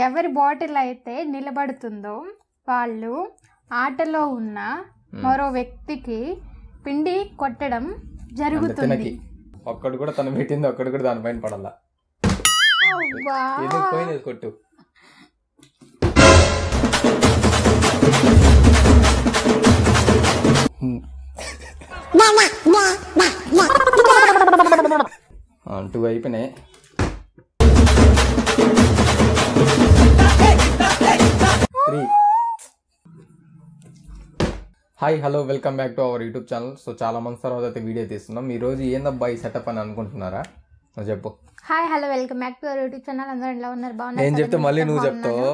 ఎవరి బాటిల్ అయితే నిలబడుతుందో వాళ్ళు ఆటలో ఉన్న మరో వ్యక్తికి పిండి కొట్టడం జరుగుతుంది. ఒక్కడు కూడా తను పెట్టింది ఒక్కడు కూడా దానిపైన పడాల. కొట్టు. టూ అయిపోయినాయి. Hi hello welcome back to our YouTube channel. So చాలా మంది తర్వాత అయితే వీడియో తీస్తున్నాం. ఈ రోజు ఏందబ్బా ఈ సెటప్ అని అనుకుంటున్నారా? చెప్పు. Hi hello welcome back to our YouTube channel. అందరూ ఎలా ఉన్నారు? బాగున్నారు? నేను చెప్తే మళ్ళీ నువ్వు చెప్తావు.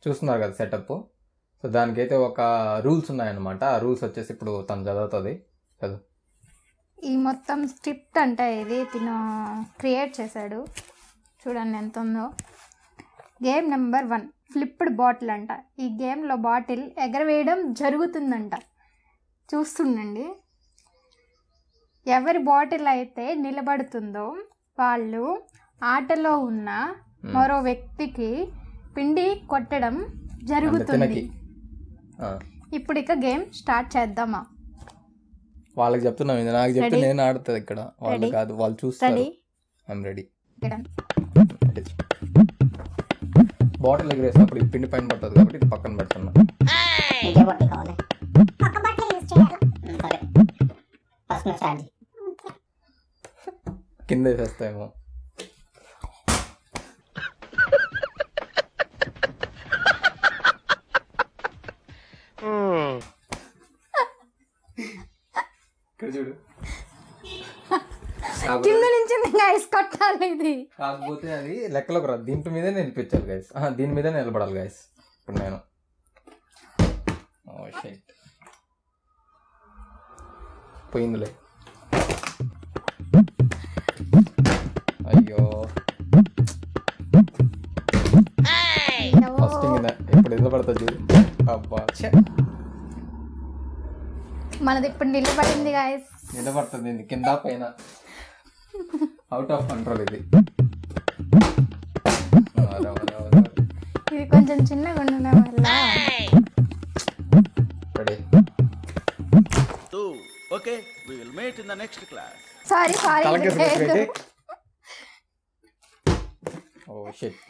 చూస్తున్నారు కదా సెటప్. సో దానికైతే ఒక రూల్స్ ఉన్నాయన్నమాట. ఆ రూల్స్ వచ్చేసి ఇప్పుడు తను చదువుతుంది. చదువు. ఈ మొత్తం స్క్రిప్ట్ అంటే ఇది తిను క్రియేట్ చేశాడు. చూడండి ఎంత ఉందో. గేమ్ నెంబర్ 1 ఫ్లిప్డ్ బాటిల్ అంట. ఈ గేమ్లో బాటిల్ ఎగరవేయడం జరుగుతుందంట. చూస్తుండండి. ఎవరి బాటిల్ అయితే నిలబడుతుందో వాళ్ళు ఆటలో ఉన్న మరో వ్యక్తికి పిండి కొట్టడం జరుగుతుంది. ఇప్పుడు ఇక గేమ్ స్టార్ట్ చేద్దామా? వాళ్ళకి చెప్తున్నాం, ఇది నాకు చెప్తే నేను ఆడుతుంది ఇక్కడ. వాళ్ళు కాదు, వాళ్ళు చూస్తారు. I'm ready. బాటిల్ ఎగరేసినప్పుడు ఈ పిండి పైన పడుతుంది కాబట్టి ఇది పక్కన పెడుతున్నా. కింద వేసేస్తాయేమో. ఇక్కడ చూడు. కింద నుంచి గైస్ కొట్టాలి. ఇది కాకపోతే అది లెక్కలోకి రాదు. దీంట్లో మీదే నిలిపించాలి గైస్. దీని మీదే నిలబడాలి గైస్. ఇప్పుడు నేను పోయిందిలే. అయ్యో ఫస్ట్ మీద ఇప్పుడు నిలబడుతుంది చూడు. అబ్బా మనది ఇప్పుడు నిలబడింది గైస్. నిలబడుతుంది కింద పైన. అవుట్ ఆఫ్ కంట్రోల్ ఇది. ఇది కొంచెం చిన్నగా ఉండడం వల్ల. Okay we will meet in the next class. Sorry oh shit.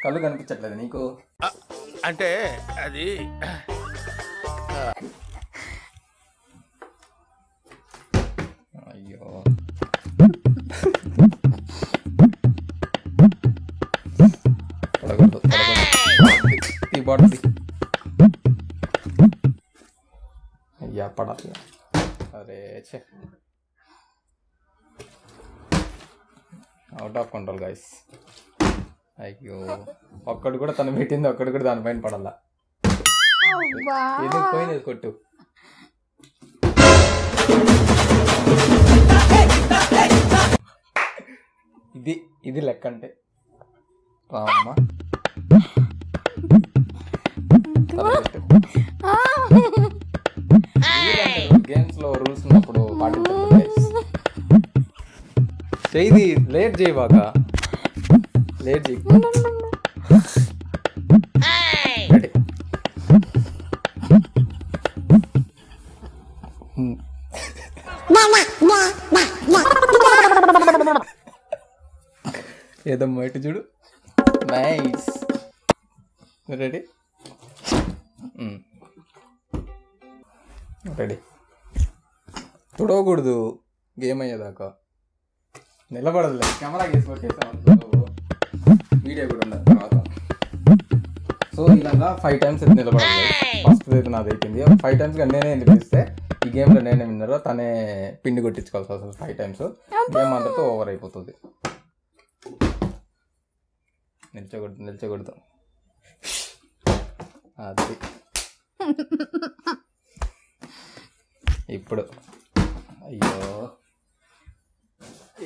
కళ్ళు కనిపించట్లేదు నీకు? అంటే అది అయ్యో పడకూడదు. ఈ బాటిల్ అయ్యా పడాలి. అరే చే అవుట్ ఆఫ్ కంట్రోల్ గైస్. అయ్యో ఒక్కడు కూడా తను పెట్టింది ఒక్కడు కూడా దానిపైన పడాలా. ఎందుకు పోయినది? కొట్టు. ఇది లెక్క అంటే రామ్మా. గేమ్స్ లో రూల్స్ ఉన్నప్పుడు పాటించాలి. చేయి లేట్ చేయి, బాగా లేట్ చేయి. ఏదమ్మా ఇటు చూడు. నైస్. Ready ready. తుడవకూడదు గేమ్ అయ్యేదాకా. నిలబడదులే. కెమెరా వేసుకొచ్చేసాం వీడియో కూడా ఉండదు తర్వాత. సో ఇలాగా 5 times అయితే నిలబడాలి. ఫస్ట్ అయితే నాది అయిపోయింది. 5 times నేనే నిలిపిస్తే ఈ గేమ్లో నేనే విన్నరో తనే పిండి కొట్టించుకోవాల్సి వస్తుంది 5 times. గేమ్ అంతతో ఓవర్ అయిపోతుంది. నిల్చకూడదు. అది ఇప్పుడు. అయ్యో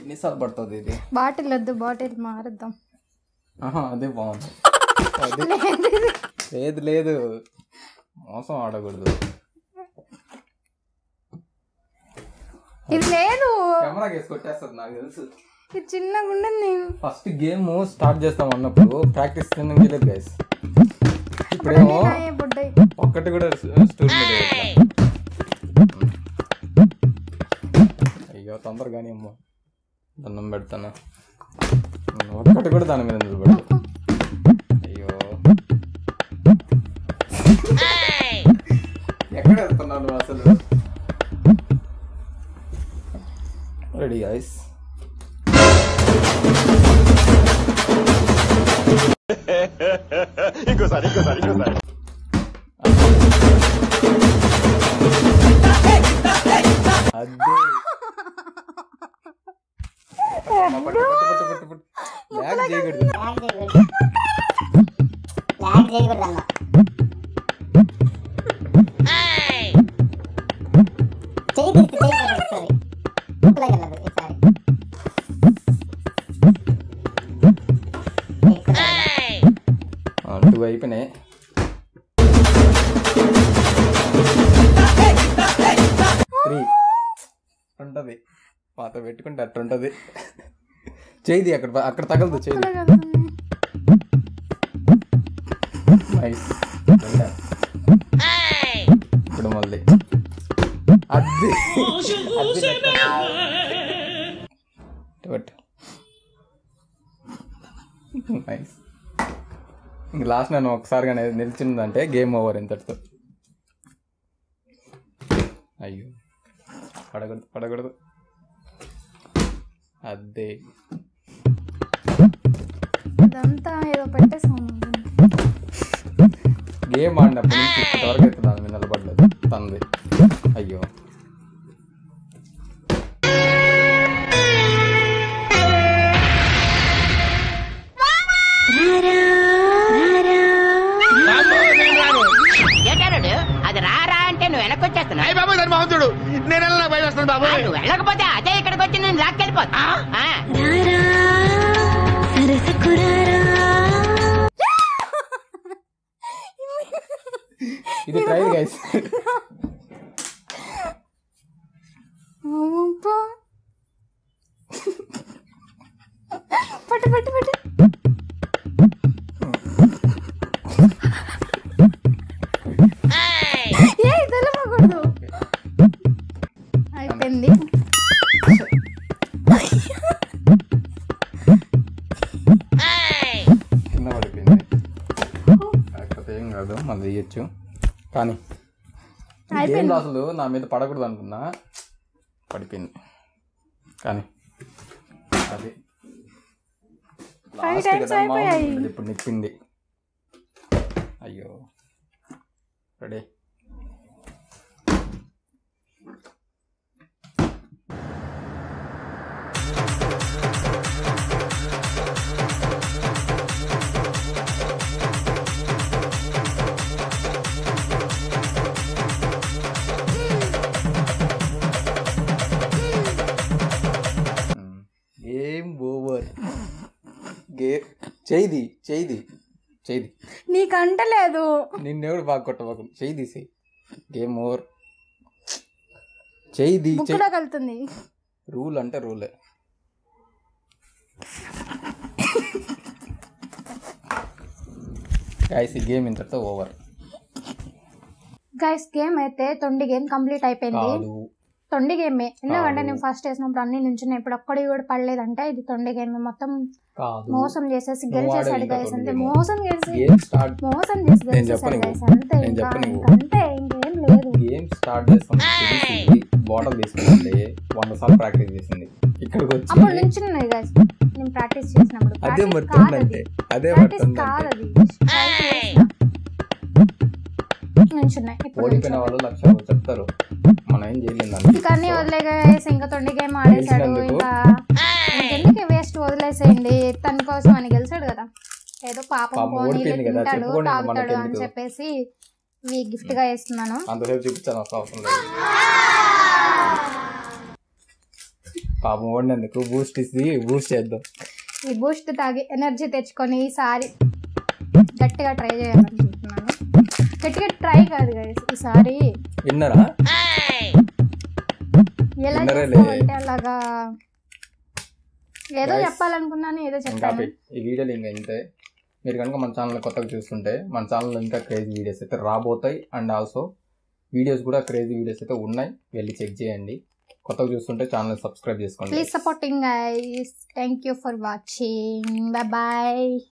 ఎన్నిసార్లు పడుతుంది ఇది? బాటిల్ వద్దు, బాటిల్ మారుద్దాం. అదే బాగుంది. లేదు మోసం ఆడకూడదు. ఇది లేదు, కెమెరా కేసు కొట్టేస్తుంది నాకు తెలుసు. ఇది చిన్నగా ఉండదు. ఫస్ట్ గేమ్ స్టార్ట్ చేస్తాం అన్నప్పుడు ప్రాక్టీస్ చేయలేదు గైస్. ఇప్పుడేమో ఒక్కటి కూడా స్టోరీ లేదు. అయ్యో తొందరగానే అమ్మో దండం పెడతాను. ఒక్కటి కూడా దాని మీద నిలబడు. అయ్యో ఎక్కడ వెళ్తున్నావు అసలు? Ready guys. ఇంకోసారి అదే ల్యాగ్ చేయకూడదు. టూ అయిపోయినాయి. త్రీ ఉంటది, పాత పెట్టుకుంటే అట్టుంటది. చేయి అక్కడ తగలదు. చేయి నైస్. ఇప్పుడు మళ్ళీ అది నైస్. ఇంక లాస్ట్ నేను ఒకసారిగా నిలిచిందంటే గేమ్ ఓవర్ ఇంతటితో. అయ్యో పడకూడదు. అదే గేమ్ ఆడినప్పటి నుంచి ఇప్పటివరకు అయితే దాని మీద నిలబడలేదు తంది. అయ్యో అది రారా అంటే నువ్వు వెనకొచ్చేస్తున్నావు. బాబు దాని మహంతుడు నేను బయట వస్తాను బాబు. నువ్వు వెళ్ళకపోతే అదే ఇక్కడికి వచ్చి నేను లాక్కెళ్ళిపోతా. ఇది ట్రైల్ గైస్. పట్టు తెలవకూడదు. అయిపోయింది. కింద పడిపోయింది. కాకపోతే ఏం కాదు, మళ్ళీ వేయచ్చు. కానీ గేమ్ అసలు నా మీద పడకూడదు అనుకున్నా, పడిపోయింది. కానీ అది ఇప్పుడు నిప్పింది. అయ్యో రెడీ. Game over. చేయిది నీకు అంటలేదు. నిన్నెవడు బాగా కొట్టబాకు. చేయి తీసి. Game over. చేయిది కలుతుంది. రూల్ అంటే రూలే. గైస్ ఈ గేమ్ ఇంతతో ఓవర్. గైస్ గేమ్ అయితే తొండి గేమ్ కంప్లీట్ అయిపోయింది. తొండి గేమే. ఎందుకంటే నేను ఫస్ట్ వేసినప్పుడు అన్ని నుంచి ఇప్పుడు ఒక్కడి కూడా పడలేదంటే ఇది తొండి గేమ్. మొత్తం మోసం చేసేసి గెలిచేసాడు గైస్. అంతే మోసం చేసి గెలిచేసాడు గైస్. అంతే అంతే, ఇంకేం లేదు. గేమ్ స్టార్ట్ చేస్తాం. బాటిల్ తీసుకుంది 100 సార్లు ప్రాక్టీస్ చేసింది. ఇక్కడికి వచ్చి అప్పుడు నుంచి గైస్ నేను ప్రాక్టీస్ చేసినప్పుడు అదే అదే ఓడిపోయిన వాళ్ళు 1,00,000 చెప్తారు. మనం ఏం చేయలేదు. కానీ వదిలేసి ఇంకా తొండి గేమ్ ఆడేసాడు. ఇంకా ఎందుకు వేస్ట్, వదిలేసేయండి. తన కోసం అని గెలిచాడు కదా. ఏదో పాపం తింటాడు తాగుతాడు అని చెప్పేసి గిఫ్ట్ గా వేస్తున్నాను. అంతసేపు చూపించాను అవసరం లేదు. పాపం ఓడినందుకు బూస్ట్ చేద్దాం. ఈ బూస్ట్ తాగి ఎనర్జీ తెచ్చుకొని ఈసారి గట్టిగా ట్రై చేయాలనుకుంటున్నాను. గట్టిగా ట్రై కాదు గైస్, ఈసారి విన్నరా ఎలా విన్నరే చేస్తావంటే అలాగా ఏదో చెప్పాలనుకున్నాను ఏదో ఇంకా చెప్పాను. ఈ వీడియోలు ఇంకా ఇంతే. మీరు కనుక మన ఛానల్ కొత్తగా చూస్తుంటే మన ఛానల్లో ఇంకా క్రేజీ వీడియోస్ అయితే రాబోతాయి. అండ్ ఆల్సో వీడియోస్ కూడా క్రేజీ వీడియోస్ అయితే ఉన్నాయి, వెళ్ళి చెక్ చేయండి. కొత్తగా చూస్తుంటే ఛానల్ సబ్స్క్రైబ్ చేసుకోండి. Please supporting guys. Thank you for watching. Bye bye.